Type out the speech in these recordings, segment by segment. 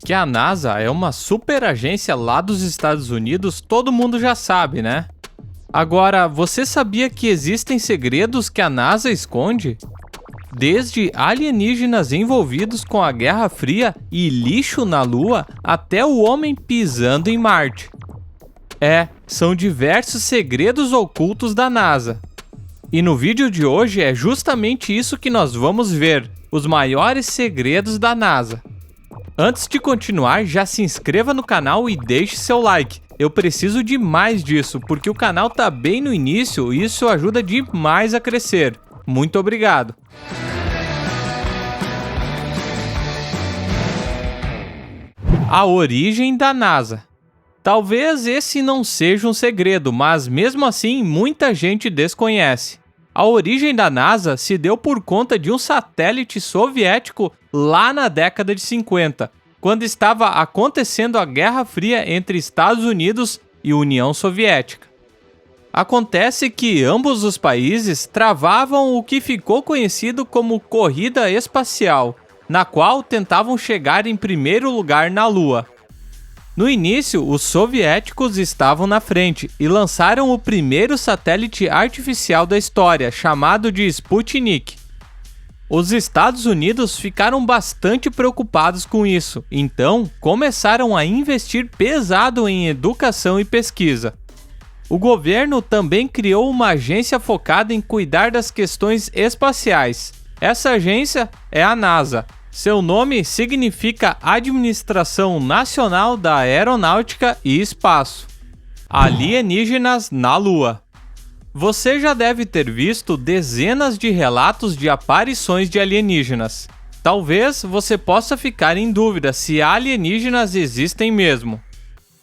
Que a NASA é uma super agência lá dos Estados Unidos, todo mundo já sabe, né? Agora, você sabia que existem segredos que a NASA esconde? Desde alienígenas envolvidos com a Guerra Fria e lixo na Lua, até o homem pisando em Marte. São diversos segredos ocultos da NASA. E no vídeo de hoje é justamente isso que nós vamos ver, os maiores segredos da NASA. Antes de continuar, já se inscreva no canal e deixe seu like. Eu preciso de mais disso, porque o canal tá bem no início e isso ajuda demais a crescer. Muito obrigado! A origem da NASA. Talvez esse não seja um segredo, mas mesmo assim muita gente desconhece. A origem da NASA se deu por conta de um satélite soviético lá na década de 50, quando estava acontecendo a Guerra Fria entre Estados Unidos e União Soviética. Acontece que ambos os países travavam o que ficou conhecido como corrida espacial, na qual tentavam chegar em primeiro lugar na Lua. No início, os soviéticos estavam na frente e lançaram o primeiro satélite artificial da história, chamado de Sputnik. Os Estados Unidos ficaram bastante preocupados com isso, então começaram a investir pesado em educação e pesquisa. O governo também criou uma agência focada em cuidar das questões espaciais. Essa agência é a NASA. Seu nome significa Administração Nacional da Aeronáutica e Espaço. Alienígenas na Lua. Você já deve ter visto dezenas de relatos de aparições de alienígenas. Talvez você possa ficar em dúvida se alienígenas existem mesmo.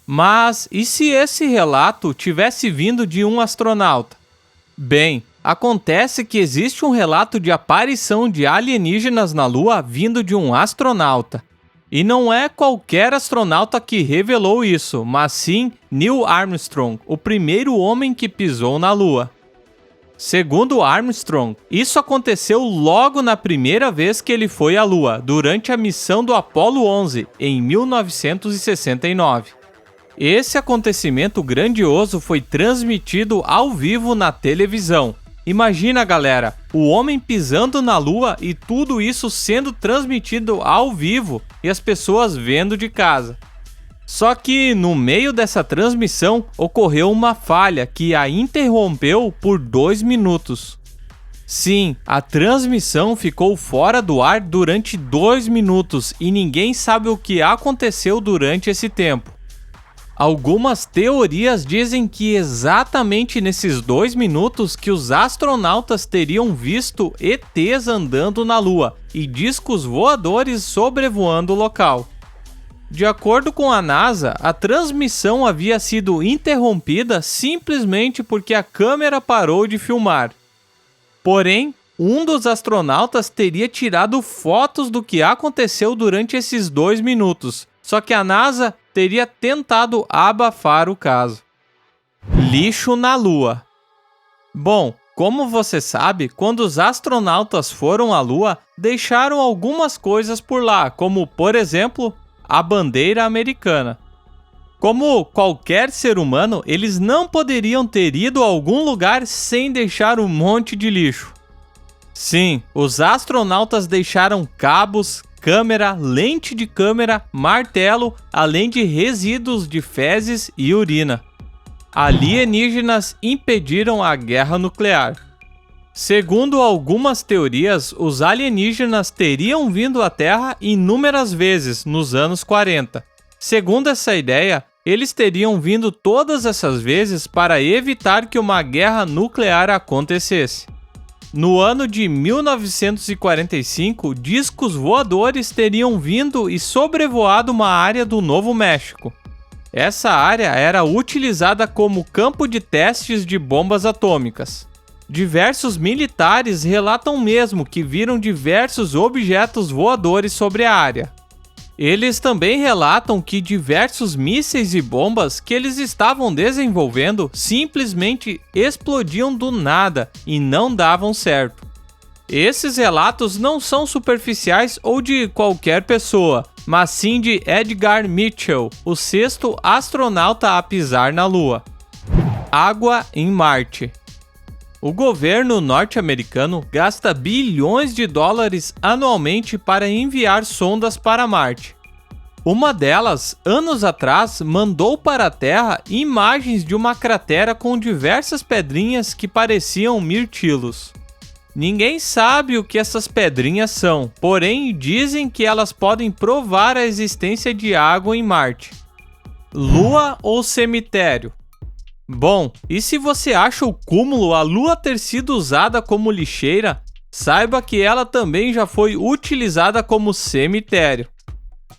Mas e se esse relato tivesse vindo de um astronauta? Bem, acontece que existe um relato de aparição de alienígenas na Lua vindo de um astronauta. E não é qualquer astronauta que revelou isso, mas sim Neil Armstrong, o primeiro homem que pisou na Lua. Segundo Armstrong, isso aconteceu logo na primeira vez que ele foi à Lua, durante a missão do Apollo 11, em 1969. Esse acontecimento grandioso foi transmitido ao vivo na televisão. Imagina, galera, o homem pisando na Lua e tudo isso sendo transmitido ao vivo e as pessoas vendo de casa. Só que no meio dessa transmissão ocorreu uma falha que a interrompeu por 2 minutos. Sim, a transmissão ficou fora do ar durante 2 minutos e ninguém sabe o que aconteceu durante esse tempo. Algumas teorias dizem que exatamente nesses 2 minutos que os astronautas teriam visto ETs andando na Lua e discos voadores sobrevoando o local. De acordo com a NASA, a transmissão havia sido interrompida simplesmente porque a câmera parou de filmar. Porém, um dos astronautas teria tirado fotos do que aconteceu durante esses 2 minutos, só que a NASA teria tentado abafar o caso. Lixo na Lua. Bom, como você sabe, quando os astronautas foram à Lua, deixaram algumas coisas por lá, como, por exemplo, a bandeira americana. Como qualquer ser humano, eles não poderiam ter ido a algum lugar sem deixar um monte de lixo. Sim, os astronautas deixaram cabos, câmera, lente de câmera, martelo, além de resíduos de fezes e urina. Alienígenas impediram a guerra nuclear. Segundo algumas teorias, os alienígenas teriam vindo à Terra inúmeras vezes nos anos 40. Segundo essa ideia, eles teriam vindo todas essas vezes para evitar que uma guerra nuclear acontecesse. No ano de 1945, discos voadores teriam vindo e sobrevoado uma área do Novo México. Essa área era utilizada como campo de testes de bombas atômicas. Diversos militares relatam mesmo que viram diversos objetos voadores sobre a área. Eles também relatam que diversos mísseis e bombas que eles estavam desenvolvendo simplesmente explodiam do nada e não davam certo. Esses relatos não são superficiais ou de qualquer pessoa. mas sim de Edgar Mitchell, o sexto astronauta a pisar na Lua. Água em Marte. O governo norte-americano gasta bilhões de dólares anualmente para enviar sondas para Marte. Uma delas, anos atrás, mandou para a Terra imagens de uma cratera com diversas pedrinhas que pareciam mirtilos. Ninguém sabe o que essas pedrinhas são, porém dizem que elas podem provar a existência de água em Marte. Lua ou cemitério? Bom, e se você acha o cúmulo a Lua ter sido usada como lixeira, saiba que ela também já foi utilizada como cemitério.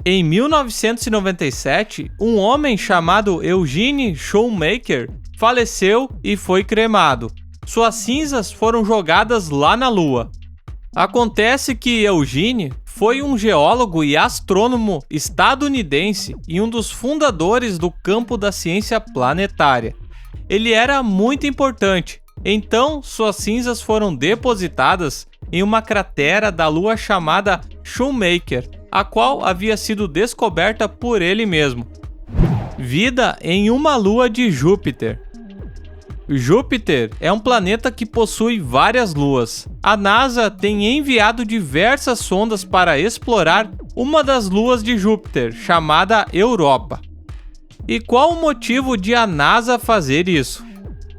Em 1997, um homem chamado Eugene Shoemaker faleceu e foi cremado. Suas cinzas foram jogadas lá na Lua. Acontece que Eugene foi um geólogo e astrônomo estadunidense e um dos fundadores do campo da ciência planetária. Ele era muito importante, então suas cinzas foram depositadas em uma cratera da Lua chamada Shoemaker, a qual havia sido descoberta por ele mesmo. Vida em uma lua de Júpiter. Júpiter é um planeta que possui várias luas. A NASA tem enviado diversas sondas para explorar uma das luas de Júpiter, chamada Europa. E qual o motivo de a NASA fazer isso?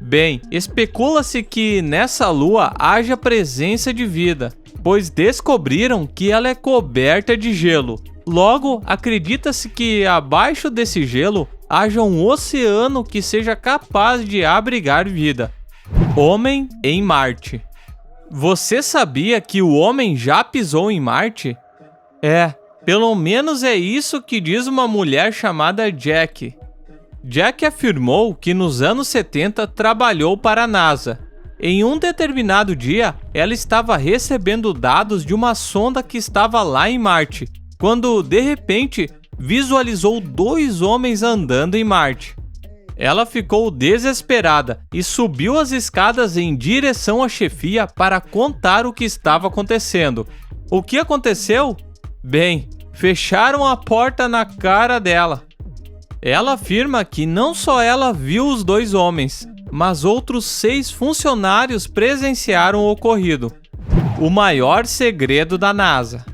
Bem, especula-se que nessa lua haja presença de vida, pois descobriram que ela é coberta de gelo. Logo, acredita-se que abaixo desse gelo haja um oceano que seja capaz de abrigar vida. Homem em Marte. Você sabia que o homem já pisou em Marte? Pelo menos é isso que diz uma mulher chamada Jack. Jack afirmou que nos anos 70 trabalhou para a NASA. Em um determinado dia, ela estava recebendo dados de uma sonda que estava lá em Marte, quando, de repente, visualizou 2 homens andando em Marte. Ela ficou desesperada e subiu as escadas em direção à chefia para contar o que estava acontecendo. O que aconteceu? Bem, fecharam a porta na cara dela. Ela afirma que não só ela viu os 2 homens, mas outros 6 funcionários presenciaram o ocorrido. O maior segredo da NASA.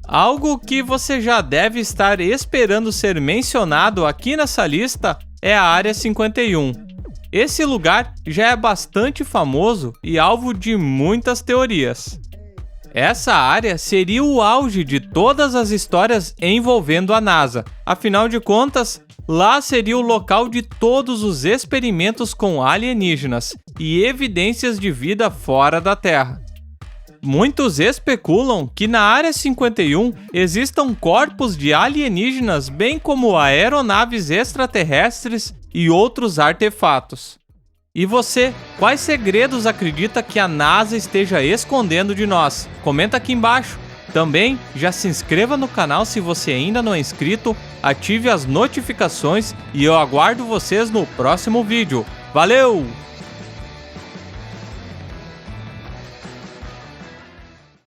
Algo que você já deve estar esperando ser mencionado aqui nessa lista é a Área 51. Esse lugar já é bastante famoso e alvo de muitas teorias. Essa área seria o auge de todas as histórias envolvendo a NASA. Afinal de contas, lá seria o local de todos os experimentos com alienígenas e evidências de vida fora da Terra. Muitos especulam que na Área 51 existam corpos de alienígenas, bem como aeronaves extraterrestres e outros artefatos. E você, quais segredos acredita que a NASA esteja escondendo de nós? Comenta aqui embaixo. Também já se inscreva no canal se você ainda não é inscrito, ative as notificações e eu aguardo vocês no próximo vídeo. Valeu!